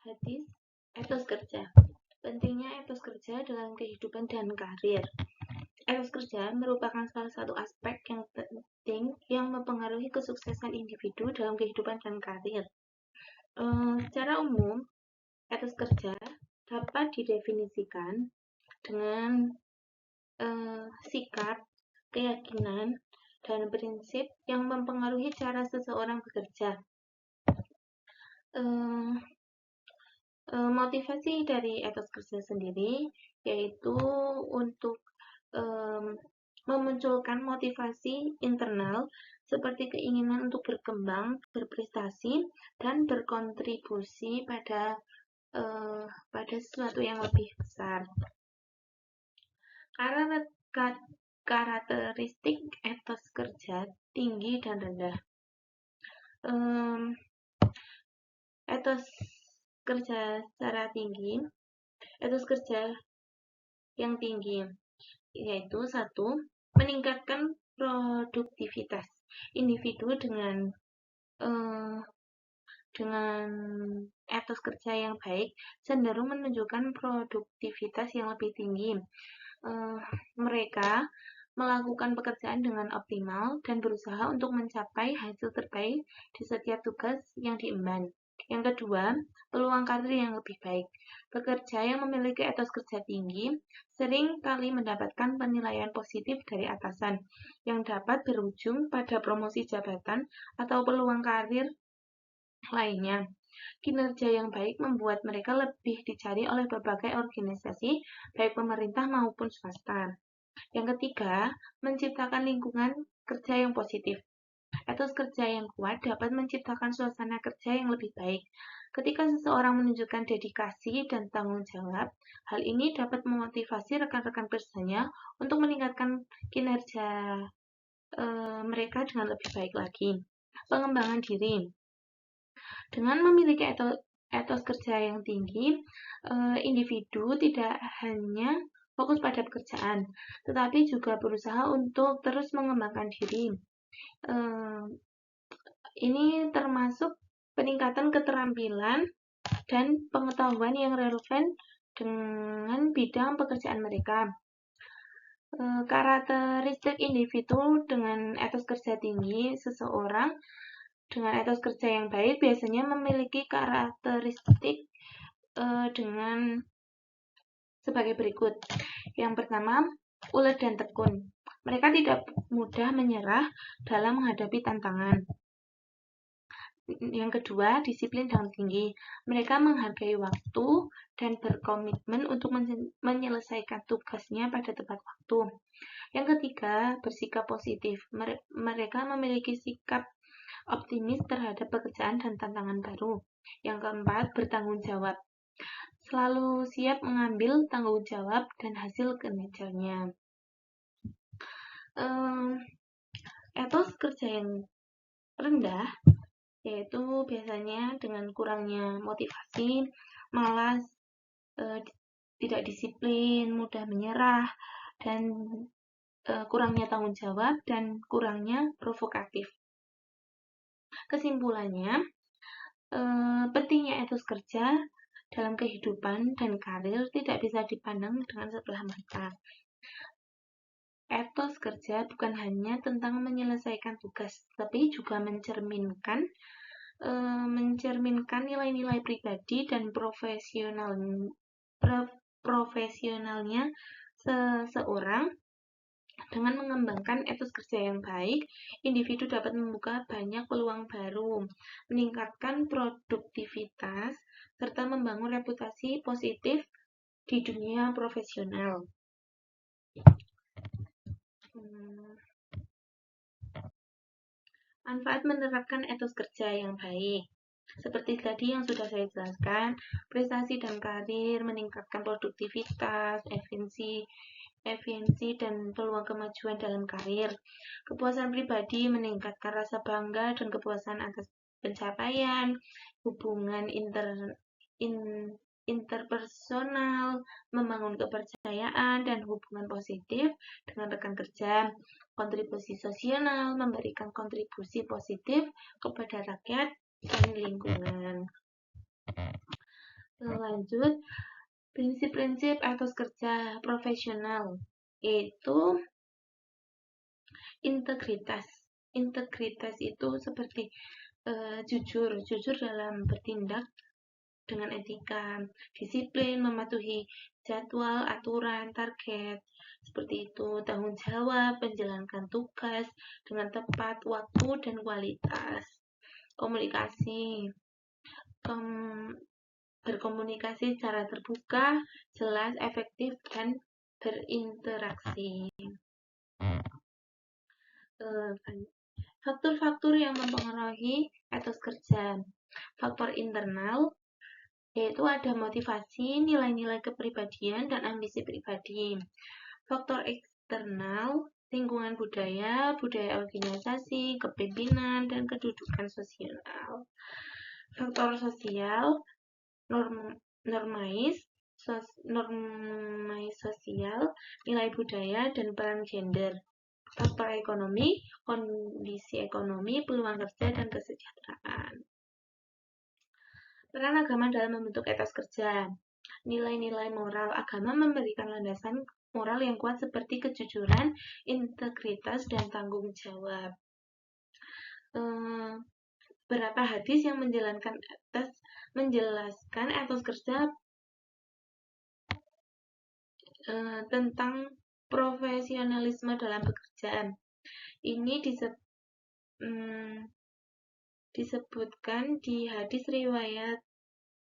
Hadis etos kerja. Pentingnya etos kerja dalam kehidupan dan karir. Etos kerja merupakan salah satu aspek yang penting yang mempengaruhi kesuksesan individu dalam kehidupan dan karir. Secara umum, etos kerja dapat didefinisikan dengan sikap, keyakinan, dan prinsip yang mempengaruhi cara seseorang bekerja. Motivasi dari etos kerja sendiri yaitu untuk memunculkan motivasi internal seperti keinginan untuk berkembang, berprestasi, dan berkontribusi pada sesuatu yang lebih besar. Karakteristik etos kerja tinggi dan rendah. Etos kerja secara tinggi, etos kerja yang tinggi yaitu 1. Meningkatkan produktivitas individu dengan etos kerja yang baik cenderung menunjukkan produktivitas yang lebih tinggi. Mereka melakukan pekerjaan dengan optimal dan berusaha untuk mencapai hasil terbaik di setiap tugas yang diemban. Yang kedua, peluang karir yang lebih baik. Pekerja yang memiliki etos kerja tinggi sering kali mendapatkan penilaian positif dari atasan yang dapat berujung pada promosi jabatan atau peluang karir lainnya. Kinerja yang baik membuat mereka lebih dicari oleh berbagai organisasi, baik pemerintah maupun swasta. Yang ketiga, menciptakan lingkungan kerja yang positif. Etos kerja yang kuat dapat menciptakan suasana kerja yang lebih baik. Ketika seseorang menunjukkan dedikasi dan tanggung jawab, hal ini dapat memotivasi rekan-rekan kerjanya untuk meningkatkan kinerja mereka dengan lebih baik lagi. Pengembangan diri. Dengan memiliki etos kerja yang tinggi, individu tidak hanya fokus pada pekerjaan, tetapi juga berusaha untuk terus mengembangkan diri. Ini termasuk peningkatan keterampilan dan pengetahuan yang relevan dengan bidang pekerjaan mereka. Karakteristik individu dengan etos kerja tinggi. Seseorang dengan etos kerja yang baik biasanya memiliki karakteristik dengan sebagai berikut. Yang pertama, ulet dan tekun. Mereka tidak mudah menyerah dalam menghadapi tantangan. Yang kedua, disiplin yang tinggi. Mereka menghargai waktu dan berkomitmen untuk menyelesaikan tugasnya pada tepat waktu. Yang ketiga, bersikap positif. Mereka memiliki sikap optimis terhadap pekerjaan dan tantangan baru. Yang keempat, bertanggung jawab. Selalu siap mengambil tanggung jawab dan hasil kinerjanya. Etos kerja yang rendah yaitu biasanya dengan kurangnya motivasi, malas, tidak disiplin, mudah menyerah, dan kurangnya tanggung jawab dan kurangnya provokatif. Kesimpulannya, pentingnya etos kerja dalam kehidupan dan karir tidak bisa dipandang dengan sebelah mata. Etos kerja bukan hanya tentang menyelesaikan tugas, tapi juga mencerminkan nilai-nilai pribadi dan profesionalnya seseorang. Dengan mengembangkan etos kerja yang baik, individu dapat membuka banyak peluang baru, meningkatkan produktivitas, serta membangun reputasi positif di dunia profesional. Manfaat menerapkan etos kerja yang baik. Seperti tadi yang sudah saya jelaskan, prestasi dan karir, meningkatkan produktivitas, efisiensi dan peluang kemajuan dalam karir. Kepuasan pribadi, meningkatkan rasa bangga dan kepuasan atas pencapaian, hubungan interpersonal, membangun kepercayaan dan hubungan positif dengan rekan kerja, kontribusi sosial, memberikan kontribusi positif kepada rakyat dan lingkungan. Lanjut, prinsip-prinsip etos kerja profesional, yaitu integritas. Integritas itu seperti jujur dalam bertindak dengan etika, disiplin, mematuhi jadwal, aturan, target, seperti itu, tanggung jawab, menjalankan tugas dengan tepat, waktu, dan kualitas. Komunikasi, berkomunikasi secara terbuka, jelas, efektif, dan berinteraksi. Faktor-faktor yang mempengaruhi etos kerja. Faktor internal, yaitu ada motivasi, nilai-nilai kepribadian, dan ambisi pribadi. Faktor eksternal, lingkungan budaya organisasi, kepemimpinan, dan kedudukan sosial. Faktor sosial, normais sosial, nilai budaya, dan peran gender. Faktor ekonomi, kondisi ekonomi, peluang kerja, dan kesejahteraan. Peran agama dalam membentuk etos kerja. Nilai-nilai moral agama memberikan landasan moral yang kuat seperti kejujuran, integritas, dan tanggung jawab. Beberapa hadis yang menjelaskan etos kerja tentang profesionalisme dalam pekerjaan. Ini disebutkan di hadis riwayat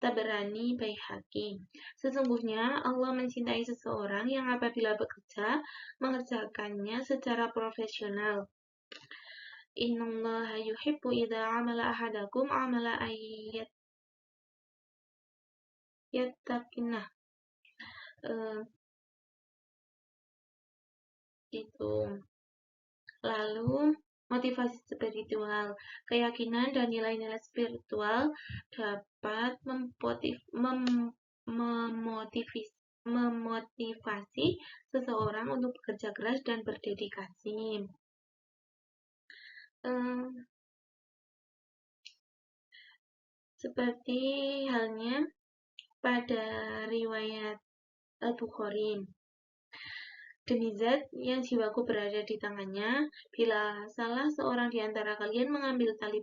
Tabarani Baihaqi. Sesungguhnya Allah mencintai seseorang yang apabila bekerja mengerjakannya secara profesional. Innallaha yuhibbu idza amala ahadakum amala yattaqinah. Itu. Lalu motivasi spiritual, keyakinan dan nilai-nilai spiritual dapat memotivasi seseorang untuk bekerja keras dan berdedikasi. Seperti halnya pada riwayat Al-Bukhari. Demi zat yang jiwaku berada di tangannya, bila salah seorang di antara kalian mengambil tali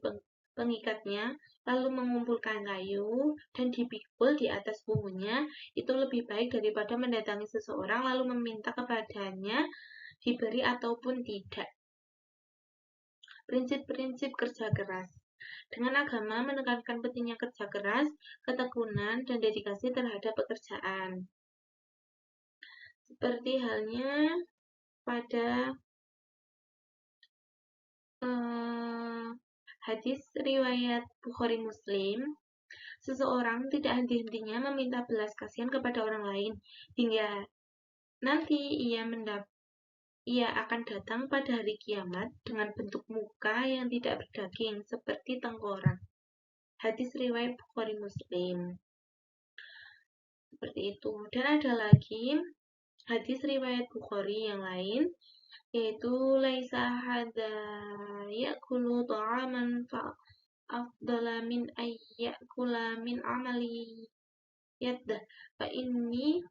pengikatnya, lalu mengumpulkan kayu dan dipikul di atas punggungnya, itu lebih baik daripada mendatangi seseorang lalu meminta kepadanya diberi ataupun tidak. Prinsip-prinsip kerja keras. Dengan agama menekankan pentingnya kerja keras, ketekunan, dan dedikasi terhadap pekerjaan. Seperti halnya pada hadis riwayat Bukhari Muslim, seseorang tidak henti-hentinya meminta belas kasihan kepada orang lain hingga nanti ia akan datang pada hari kiamat dengan bentuk muka yang tidak berdaging seperti tengkorak. Hadis riwayat Bukhari Muslim. Seperti itu. Dan ada lagi hadis riwayat Bukhari yang lain, yaitu laisa hada ya'kulu ta'aman fa afdala min ayyakula min amali yaddah fa inni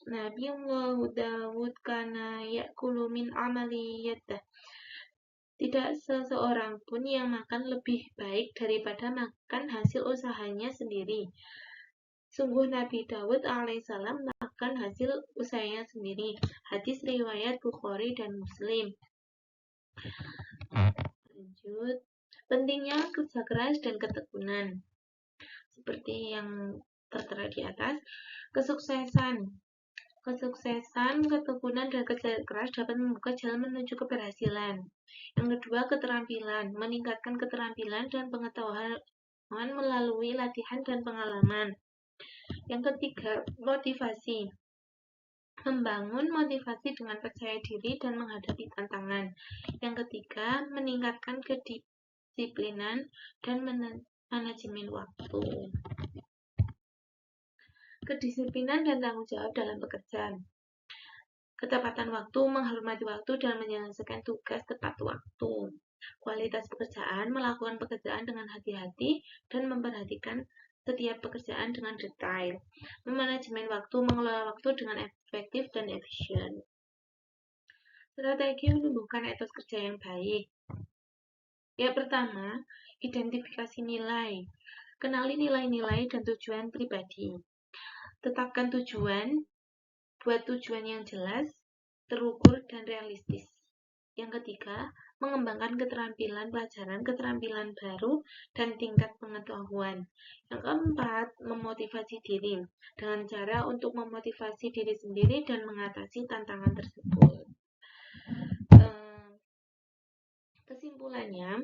Nabiullah Dawud kana ya'kulu min amali yaddah. Tidak seseorang pun yang makan lebih baik daripada makan hasil usahanya sendiri. Sungguh Nabi Dawud alaihissalam makan hasil usahanya sendiri. Hadis riwayat Bukhari dan Muslim. Lanjut. Pentingnya kerja keras dan ketekunan. Seperti yang tertera di atas, kesuksesan, ketekunan, dan kerja keras dapat membuka jalan menuju keberhasilan. Yang kedua, keterampilan, meningkatkan keterampilan dan pengetahuan melalui latihan dan pengalaman. Yang ketiga, motivasi, membangun motivasi dengan percaya diri dan menghadapi tantangan. Yang ketiga, meningkatkan kedisiplinan dan manajemen waktu. Kedisiplinan dan tanggung jawab dalam pekerjaan. Ketepatan waktu, menghormati waktu, dan menyelesaikan tugas tepat waktu. Kualitas pekerjaan, melakukan pekerjaan dengan hati-hati dan memperhatikan setiap pekerjaan dengan detail, memanajemen waktu, mengelola waktu dengan efektif dan efisien. Strategi menumbuhkan etos kerja yang baik. Yang pertama, identifikasi nilai. Kenali nilai-nilai dan tujuan pribadi. Tetapkan tujuan, buat tujuan yang jelas, terukur, dan realistis. Yang ketiga, mengembangkan keterampilan pelajaran, keterampilan baru, dan tingkat pengetahuan. Yang keempat, memotivasi diri dengan cara untuk memotivasi diri sendiri dan mengatasi tantangan tersebut. Kesimpulannya,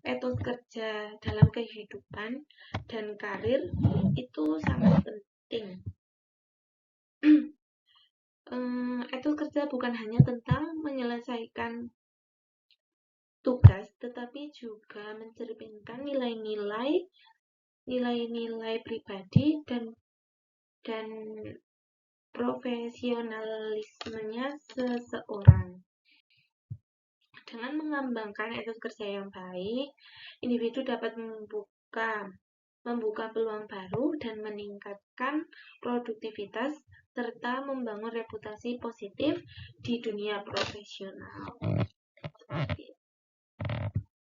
etos kerja dalam kehidupan dan karir itu sangat penting. Etos kerja bukan hanya tentang menyelesaikan tugas, tetapi juga mencerminkan nilai-nilai pribadi dan profesionalismenya seseorang. Dengan mengembangkan etos kerja yang baik, individu dapat membuka peluang baru dan meningkatkan produktivitas serta membangun reputasi positif di dunia profesional.